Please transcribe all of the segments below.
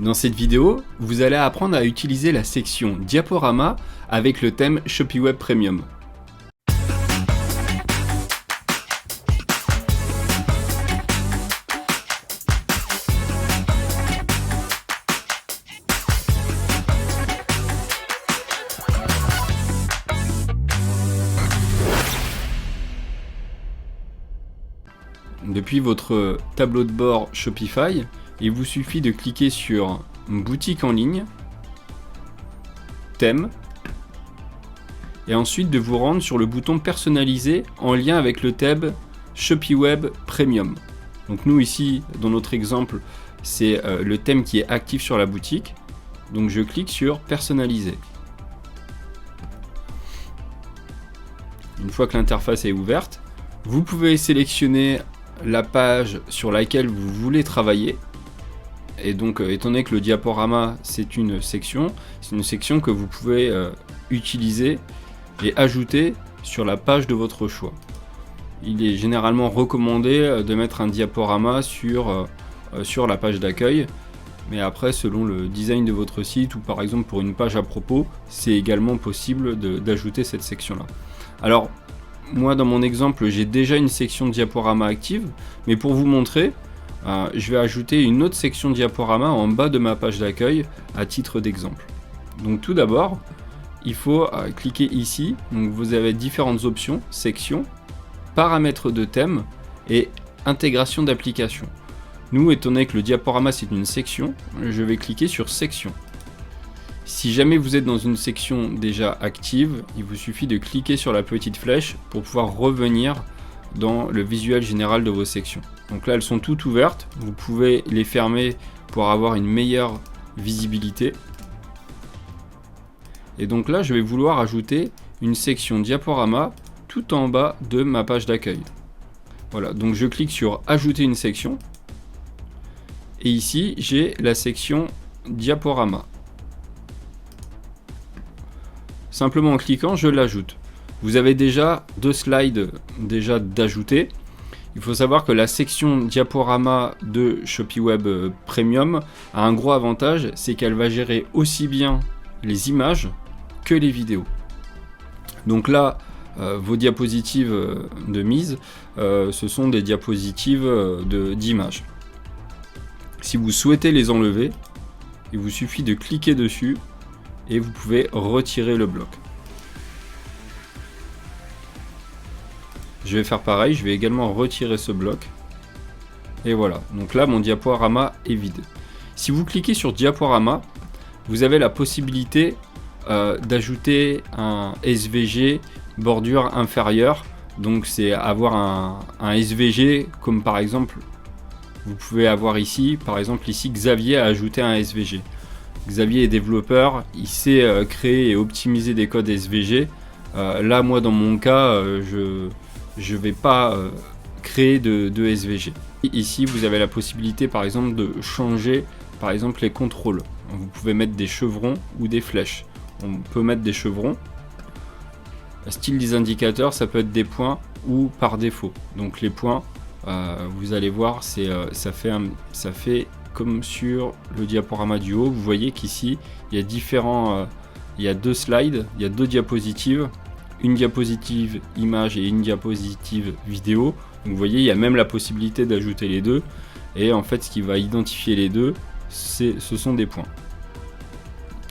Dans cette vidéo, vous allez apprendre à utiliser la section diaporama avec le thème ShopiWeb Premium. Depuis votre tableau de bord Shopify, il vous suffit de cliquer sur Boutique en ligne, Thème, et ensuite de vous rendre sur le bouton Personnaliser en lien avec le thème ShopiWeb Premium. Donc nous ici, dans notre exemple, c'est le thème qui est actif sur la boutique. Donc je clique sur Personnaliser. Une fois que l'interface est ouverte, vous pouvez sélectionner la page sur laquelle vous voulez travailler. Et donc étant donné que le diaporama c'est une section que vous pouvez utiliser et ajouter sur la page de votre choix. Il est généralement recommandé de mettre un diaporama sur la page d'accueil, mais après selon le design de votre site ou par exemple pour une page à propos, c'est également possible d'ajouter cette section là. Alors moi dans mon exemple j'ai déjà une section diaporama active, mais pour vous montrer, je vais ajouter une autre section diaporama en bas de ma page d'accueil à titre d'exemple. Donc tout d'abord, il faut cliquer ici. Donc vous avez différentes options, sections, paramètres de thème et intégration d'application. Nous, étant donné que le diaporama c'est une section, je vais cliquer sur section. Si jamais vous êtes dans une section déjà active, il vous suffit de cliquer sur la petite flèche pour pouvoir revenir dans le visuel général de vos sections. Donc là elles sont toutes ouvertes, vous pouvez les fermer pour avoir une meilleure visibilité. Et donc là je vais vouloir ajouter une section diaporama tout en bas de ma page d'accueil. Voilà, donc je clique sur ajouter une section et ici j'ai la section diaporama. Simplement en cliquant je l'ajoute. Vous avez déjà deux slides d'ajouter. Il faut savoir que la section diaporama de ShopiWeb Premium a un gros avantage, c'est qu'elle va gérer aussi bien les images que les vidéos. Donc là, vos diapositives de mise, ce sont des diapositives d'images. Si vous souhaitez les enlever, il vous suffit de cliquer dessus et vous pouvez retirer le bloc. Je vais faire pareil, je vais également retirer ce bloc. Et voilà, donc là mon diaporama est vide. Si vous cliquez sur diaporama, vous avez la possibilité d'ajouter un SVG bordure inférieure. Donc c'est avoir un SVG comme par exemple, vous pouvez avoir ici, par exemple ici Xavier a ajouté un SVG. Xavier est développeur, il sait créer et optimiser des codes SVG. Là moi dans mon cas, je vais pas créer de SVG. Ici, vous avez la possibilité, par exemple, de changer, par exemple, les contrôles. Vous pouvez mettre des chevrons ou des flèches. On peut mettre des chevrons. Style des indicateurs, ça peut être des points ou par défaut. Donc les points, vous allez voir, ça fait comme sur le diaporama du haut. Vous voyez qu'ici, il y a deux slides, il y a deux diapositives. Une diapositive image et une diapositive vidéo. Donc vous voyez, il y a même la possibilité d'ajouter les deux. Et en fait, ce qui va identifier les deux, ce sont des points.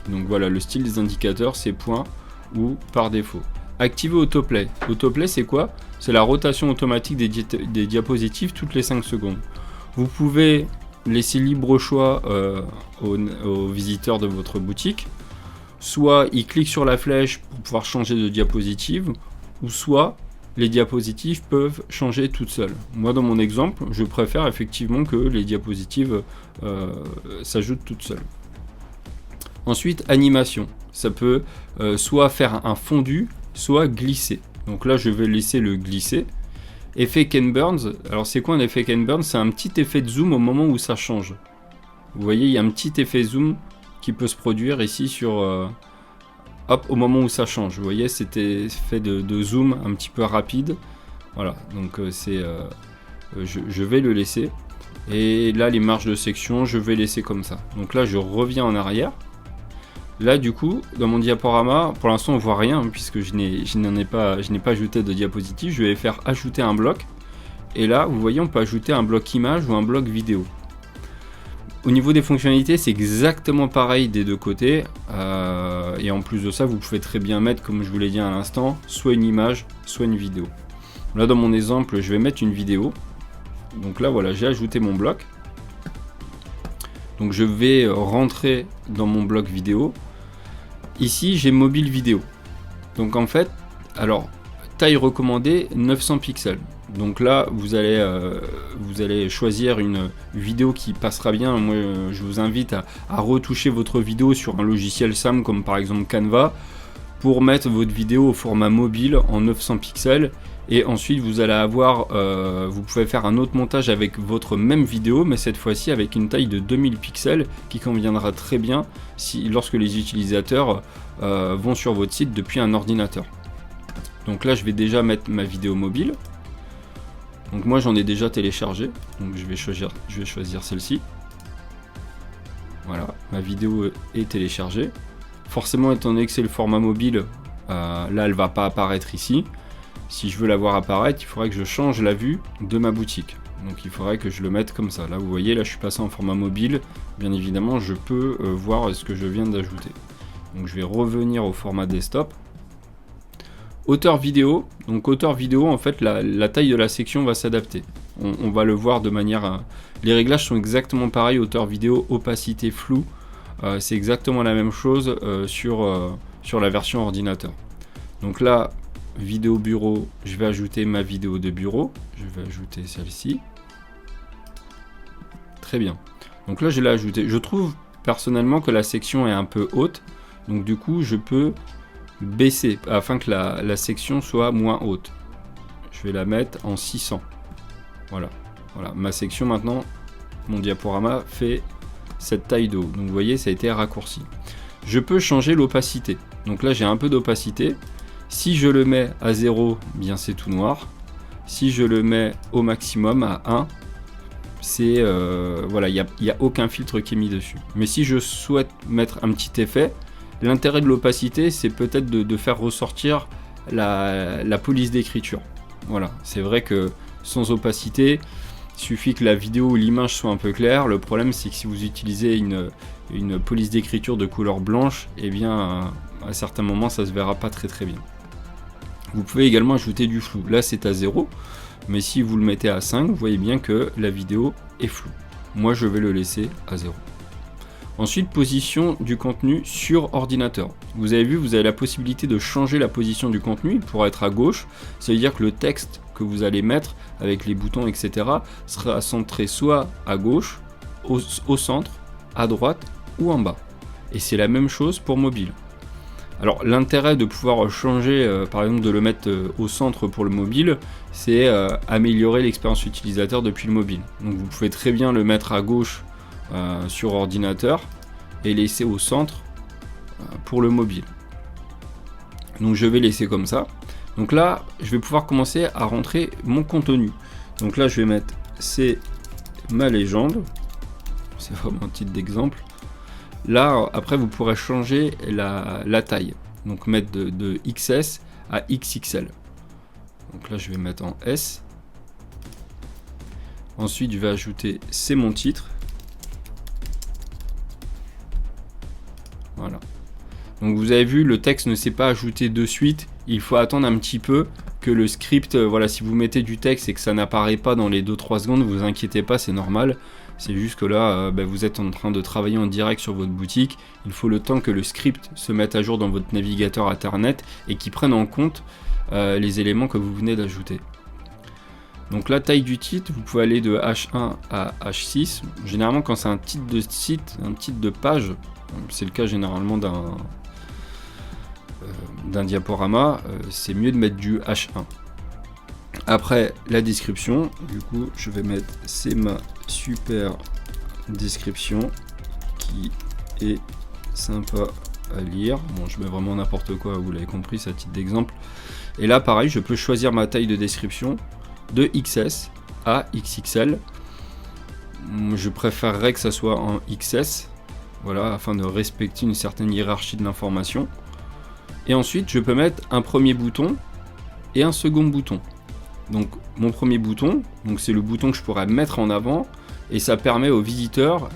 Donc voilà, le style des indicateurs, c'est points ou par défaut. Activer autoplay. Autoplay, c'est quoi? C'est la rotation automatique des diapositives toutes les 5 secondes. Vous pouvez laisser libre choix aux visiteurs de votre boutique. Soit ils cliquent sur la flèche pour pouvoir changer de diapositive, ou soit les diapositives peuvent changer toutes seules. Moi dans mon exemple, je préfère effectivement que les diapositives s'ajoutent toutes seules. Ensuite, animation. Ça peut soit faire un fondu, soit glisser. Donc là je vais laisser le glisser. Effet Ken Burns. Alors c'est quoi un effet Ken Burns? C'est un petit effet de zoom au moment où ça change. Vous voyez, il y a un petit effet zoom qui peut se produire ici sur au moment où ça change. Vous voyez, c'était fait de zoom un petit peu rapide. Voilà, donc je vais le laisser. Et là, les marges de section, je vais laisser comme ça. Donc là, je reviens en arrière. Là, du coup, dans mon diaporama, pour l'instant, on voit rien, puisque je n'ai pas ajouté de diapositive. Je vais faire ajouter un bloc. Et là, vous voyez, on peut ajouter un bloc image ou un bloc vidéo. Au niveau des fonctionnalités, c'est exactement pareil des deux côtés. Et en plus de ça, vous pouvez très bien mettre, comme je vous l'ai dit à l'instant, soit une image, soit une vidéo. Là, dans mon exemple, je vais mettre une vidéo. Donc là, voilà, j'ai ajouté mon bloc. Donc je vais rentrer dans mon bloc vidéo. Ici, j'ai mobile vidéo. Donc en fait, alors, taille recommandée, 900 pixels. Donc là, vous allez choisir une vidéo qui passera bien. Moi, je vous invite à retoucher votre vidéo sur un logiciel SAM, comme par exemple Canva, pour mettre votre vidéo au format mobile en 900 pixels. Et ensuite, vous allez avoir, vous pouvez faire un autre montage avec votre même vidéo, mais cette fois-ci avec une taille de 2000 pixels qui conviendra très bien lorsque les utilisateurs vont sur votre site depuis un ordinateur. Donc là, je vais déjà mettre ma vidéo mobile. Donc moi, j'en ai déjà téléchargé. Donc je vais choisir celle-ci. Voilà, ma vidéo est téléchargée. Forcément, étant donné que c'est le format mobile, là, elle ne va pas apparaître ici. Si je veux la voir apparaître, il faudrait que je change la vue de ma boutique. Donc il faudrait que je le mette comme ça. Là, vous voyez, là, je suis passé en format mobile. Bien évidemment, je peux voir ce que je viens d'ajouter. Donc je vais revenir au format desktop. Hauteur vidéo. Donc hauteur vidéo, en fait, la taille de la section va s'adapter. On va le voir de manière... Les réglages sont exactement pareils. Hauteur vidéo, opacité, flou. C'est exactement la même chose sur la version ordinateur. Donc là... Vidéo bureau, je vais ajouter ma vidéo de bureau. Je vais ajouter celle-ci. Très bien. Donc là, je l'ai ajouté. Je trouve personnellement que la section est un peu haute. Donc du coup, je peux baisser afin que la section soit moins haute. Je vais la mettre en 600. Voilà. Voilà. Ma section maintenant, mon diaporama fait cette taille de haut. Donc vous voyez, ça a été raccourci. Je peux changer l'opacité. Donc là, j'ai un peu d'opacité. Si je le mets à 0, bien c'est tout noir. Si je le mets au maximum à 1, c'est voilà, il n'y a aucun filtre qui est mis dessus. Mais si je souhaite mettre un petit effet, l'intérêt de l'opacité, c'est peut-être de faire ressortir la police d'écriture. Voilà, c'est vrai que sans opacité, il suffit que la vidéo ou l'image soit un peu claire. Le problème, c'est que si vous utilisez une police d'écriture de couleur blanche, eh bien, à certains moments, ça se verra pas très très bien. Vous pouvez également ajouter du flou. Là, c'est à 0, mais si vous le mettez à 5, vous voyez bien que la vidéo est floue. Moi, je vais le laisser à 0. Ensuite, position du contenu sur ordinateur. Vous avez vu, vous avez la possibilité de changer la position du contenu. Il pourra être à gauche. Ça veut dire que le texte que vous allez mettre avec les boutons, etc., sera centré soit à gauche, au centre, à droite ou en bas. Et c'est la même chose pour mobile. Alors l'intérêt de pouvoir changer, par exemple de le mettre au centre pour le mobile, c'est améliorer l'expérience utilisateur depuis le mobile. Donc vous pouvez très bien le mettre à gauche sur ordinateur et laisser au centre pour le mobile. Donc je vais laisser comme ça. Donc là, je vais pouvoir commencer à rentrer mon contenu. Donc là, je vais mettre c'est ma légende. C'est vraiment un titre d'exemple. Là, après, vous pourrez changer la taille. Donc mettre de XS à XXL. Donc là, je vais mettre en S. Ensuite, je vais ajouter c'est mon titre. Voilà. Donc vous avez vu, le texte ne s'est pas ajouté de suite. Il faut attendre un petit peu que le script, voilà, si vous mettez du texte et que ça n'apparaît pas dans les 2-3 secondes, vous inquiétez pas, c'est normal. C'est juste que là, vous êtes en train de travailler en direct sur votre boutique. Il faut le temps que le script se mette à jour dans votre navigateur internet et qu'il prenne en compte les éléments que vous venez d'ajouter. Donc la taille du titre, vous pouvez aller de H1 à H6. Généralement, quand c'est un titre de site, un titre de page, c'est le cas généralement d'un diaporama, c'est mieux de mettre du H1. Après la description, du coup, je vais mettre c'est ma super description qui est sympa à lire. Bon, je mets vraiment n'importe quoi, vous l'avez compris, c'est à titre d'exemple. Et là, pareil, je peux choisir ma taille de description de XS à XXL. Je préférerais que ça soit en XS, voilà, afin de respecter une certaine hiérarchie de l'information. Et ensuite, je peux mettre un premier bouton et un second bouton. Donc mon premier bouton, c'est le bouton que je pourrais mettre en avant, et ça permet aux visiteurs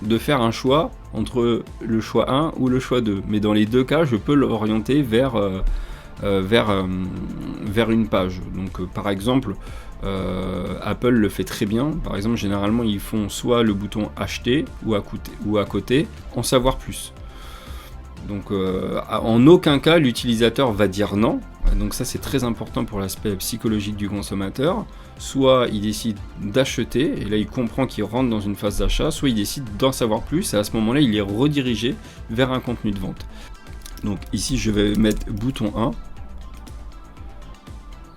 de faire un choix entre le choix 1 ou le choix 2. Mais dans les deux cas, je peux l'orienter vers une page. Donc par exemple, Apple le fait très bien. Par exemple, généralement, ils font soit le bouton acheter ou à côté en savoir plus. Donc en aucun cas l'utilisateur va dire non, donc ça c'est très important pour l'aspect psychologique du consommateur. Soit il décide d'acheter, et là il comprend qu'il rentre dans une phase d'achat, soit il décide d'en savoir plus, et à ce moment-là il est redirigé vers un contenu de vente. Donc ici je vais mettre bouton 1.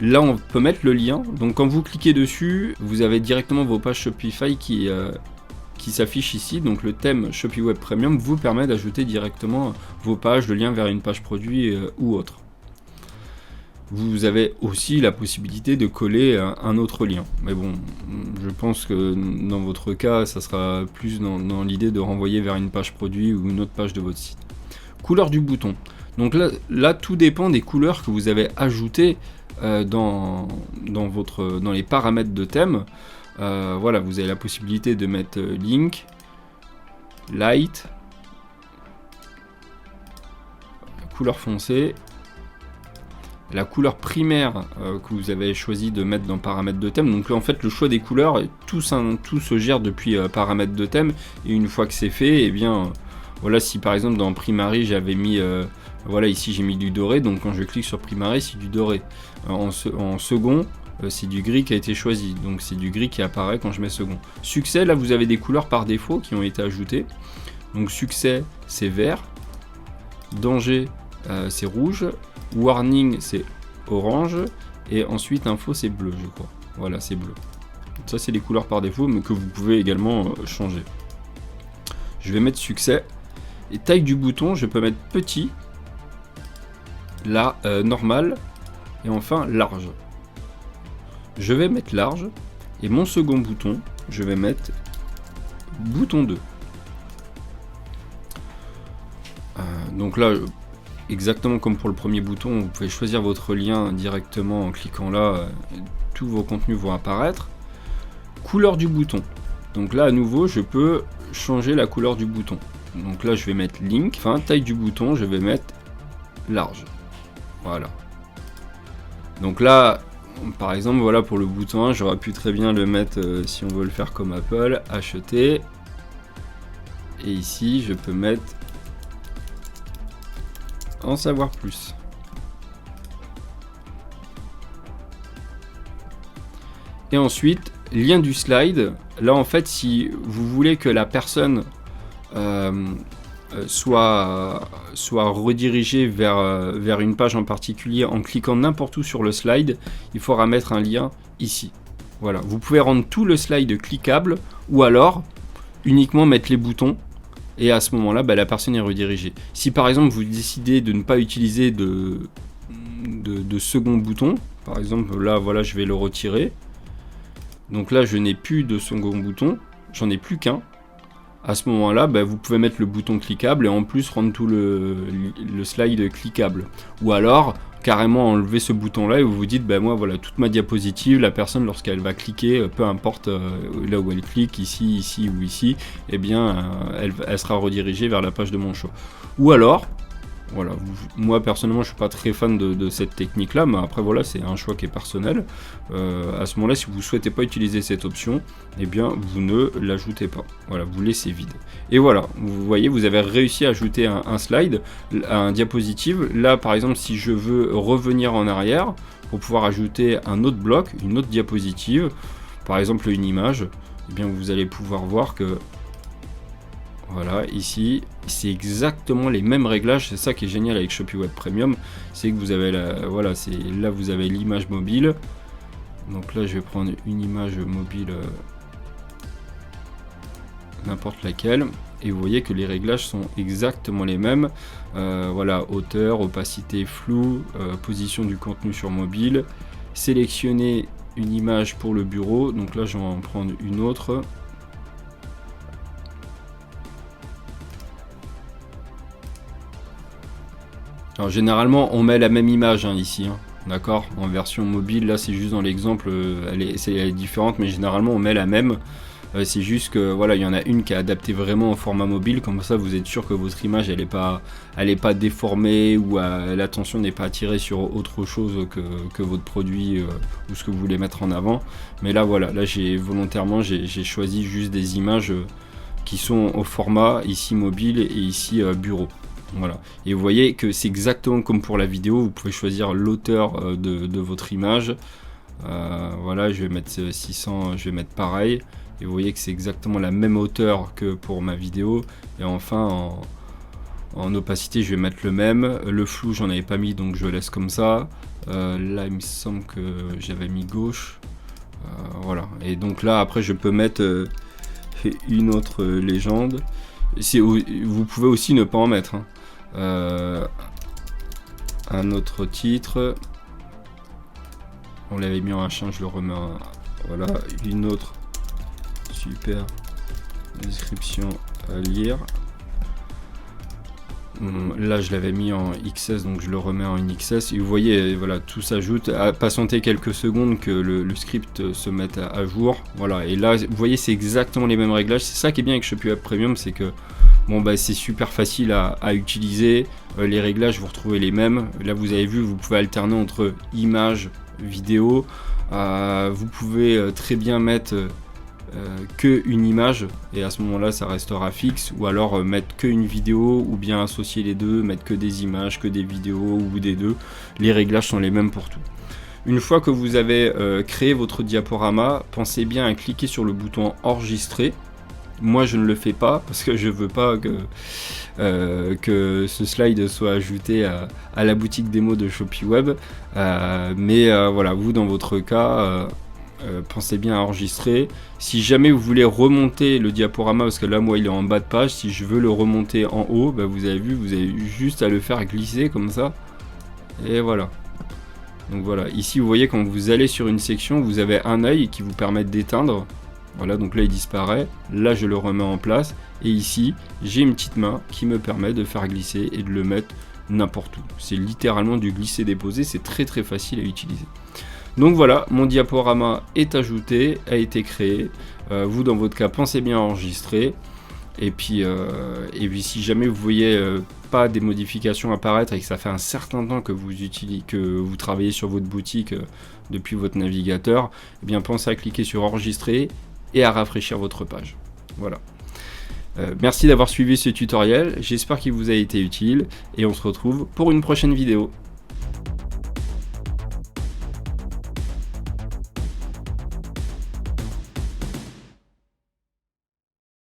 Là on peut mettre le lien, donc quand vous cliquez dessus, vous avez directement vos pages Shopify qui s'affiche ici. Donc le thème Shopee Web Premium vous permet d'ajouter directement vos pages, le lien vers une page produit ou autre. Vous avez aussi la possibilité de coller un autre lien. Mais bon, je pense que dans votre cas, ça sera plus dans l'idée de renvoyer vers une page produit ou une autre page de votre site. Couleur du bouton. Donc là tout dépend des couleurs que vous avez ajoutées dans les paramètres de thème. Voilà, vous avez la possibilité de mettre Link, Light, couleur foncée, la couleur primaire que vous avez choisi de mettre dans paramètres de thème. Donc là en fait le choix des couleurs, tout se gère depuis paramètres de thème, et une fois que c'est fait, voilà, si par exemple dans Primary j'avais mis voilà, ici j'ai mis du doré, donc quand je clique sur Primary c'est du doré. En second, c'est du gris qui a été choisi, donc c'est du gris qui apparaît quand je mets second. Succès, là vous avez des couleurs par défaut qui ont été ajoutées. Donc succès c'est vert, danger c'est rouge, warning c'est orange, et ensuite info c'est bleu je crois. Voilà, c'est bleu. Ça c'est les couleurs par défaut, mais que vous pouvez également changer. Je vais mettre succès, et taille du bouton je peux mettre petit, là normal, et enfin large. Je vais mettre large, et mon second bouton, je vais mettre bouton 2. Donc là, exactement comme pour le premier bouton, vous pouvez choisir votre lien directement en cliquant là, tous vos contenus vont apparaître. Couleur du bouton. Donc là, à nouveau, je peux changer la couleur du bouton. Donc là, je vais mettre link. Enfin, taille du bouton, je vais mettre large. Voilà. Donc là, par exemple, voilà, pour le bouton 1, j'aurais pu très bien le mettre, si on veut le faire comme Apple, acheter. Et ici, je peux mettre en savoir plus. Et ensuite, lien du slide. Là, en fait, si vous voulez que la personne soit redirigée vers une page en particulier en cliquant n'importe où sur le slide, il faudra mettre un lien ici. Voilà, vous pouvez rendre tout le slide cliquable, ou alors uniquement mettre les boutons, et à ce moment-là, la personne est redirigée. Si par exemple vous décidez de ne pas utiliser de second bouton, par exemple là, voilà, je vais le retirer. Donc là, je n'ai plus de second bouton, j'en ai plus qu'un. À ce moment-là, vous pouvez mettre le bouton cliquable et en plus rendre tout le slide cliquable. Ou alors, carrément enlever ce bouton-là et vous vous dites, moi voilà, toute ma diapositive, la personne lorsqu'elle va cliquer, peu importe là où elle clique, ici ou ici, elle sera redirigée vers la page de mon show. Ou alors, voilà, moi personnellement je suis pas très fan de cette technique là, mais après voilà, c'est un choix qui est personnel. À ce moment là, si vous souhaitez pas utiliser cette option, vous ne l'ajoutez pas, voilà, vous laissez vide. Et voilà, vous voyez, vous avez réussi à ajouter un slide, un diapositive. Là par exemple, si je veux revenir en arrière pour pouvoir ajouter un autre bloc, une autre diapositive, par exemple une image, vous allez pouvoir voir que voilà, ici, c'est exactement les mêmes réglages. C'est ça qui est génial avec Shopee Web Premium, c'est que vous avez là vous avez l'image mobile. Donc là, je vais prendre une image mobile, n'importe laquelle, et vous voyez que les réglages sont exactement les mêmes. Voilà, hauteur, opacité, flou, position du contenu sur mobile, sélectionner une image pour le bureau. Donc là, je vais en prendre une autre. Alors généralement on met la même image hein, ici, hein, d'accord. En version mobile, là c'est juste dans l'exemple, elle est différente, mais généralement on met la même. C'est juste que voilà, il y en a une qui est adaptée vraiment au format mobile, comme ça vous êtes sûr que votre image elle est pas déformée ou l'attention n'est pas attirée sur autre chose que votre produit ou ce que vous voulez mettre en avant. Mais là voilà, là j'ai volontairement j'ai choisi juste des images qui sont au format ici mobile et ici bureau. Voilà, et vous voyez que c'est exactement comme pour la vidéo, vous pouvez choisir l'auteur de votre image. Voilà, je vais mettre 600, je vais mettre pareil. Et vous voyez que c'est exactement la même hauteur que pour ma vidéo. Et enfin, en opacité, je vais mettre le même. Le flou, j'en avais pas mis, donc je laisse comme ça. Là, il me semble que j'avais mis gauche. Voilà. Et donc là, après, je peux mettre une autre légende. Vous pouvez aussi ne pas en mettre. Hein. Un autre titre. On l'avait mis en H1, je le remets en... Voilà, une autre. Super description à lire. Là je l'avais mis en XS, donc je le remets en XS et vous voyez voilà, tout s'ajoute. À patienter quelques secondes que le script se mette à jour. Voilà, et là vous voyez c'est exactement les mêmes réglages. C'est ça qui est bien avec Shopee Web Premium, c'est que bon bah c'est super facile à utiliser. Les réglages vous retrouvez les mêmes. Là vous avez vu, vous pouvez alterner entre images, vidéo. Vous pouvez très bien mettre que une image et à ce moment là ça restera fixe, ou alors mettre que une vidéo, ou bien associer les deux, mettre que des images, que des vidéos ou des deux. Les réglages sont les mêmes pour tout. Une fois que vous avez créé votre diaporama, pensez bien à cliquer sur le bouton enregistrer. Moi je ne le fais pas parce que je veux pas que ce slide soit ajouté à la boutique démo de Shopee Web, mais voilà, vous dans votre cas pensez bien à enregistrer. Si jamais vous voulez remonter le diaporama, parce que là moi il est en bas de page, si je veux le remonter en haut, bah, vous avez vu, vous avez juste à le faire glisser comme ça, et voilà. Donc voilà, ici vous voyez quand vous allez sur une section, vous avez un œil qui vous permet d'éteindre. Voilà, donc là il disparaît, là je le remets en place, et ici j'ai une petite main qui me permet de faire glisser et de le mettre n'importe où. C'est littéralement du glisser-déposer, c'est très très facile à utiliser. Donc voilà, mon diaporama est ajouté, a été créé. Vous dans votre cas, pensez bien à enregistrer. Et puis si jamais vous voyez pas des modifications apparaître et que ça fait un certain temps que vous travaillez sur votre boutique depuis votre navigateur, eh bien pensez à cliquer sur enregistrer et à rafraîchir votre page. Voilà. Merci d'avoir suivi ce tutoriel, j'espère qu'il vous a été utile et on se retrouve pour une prochaine vidéo.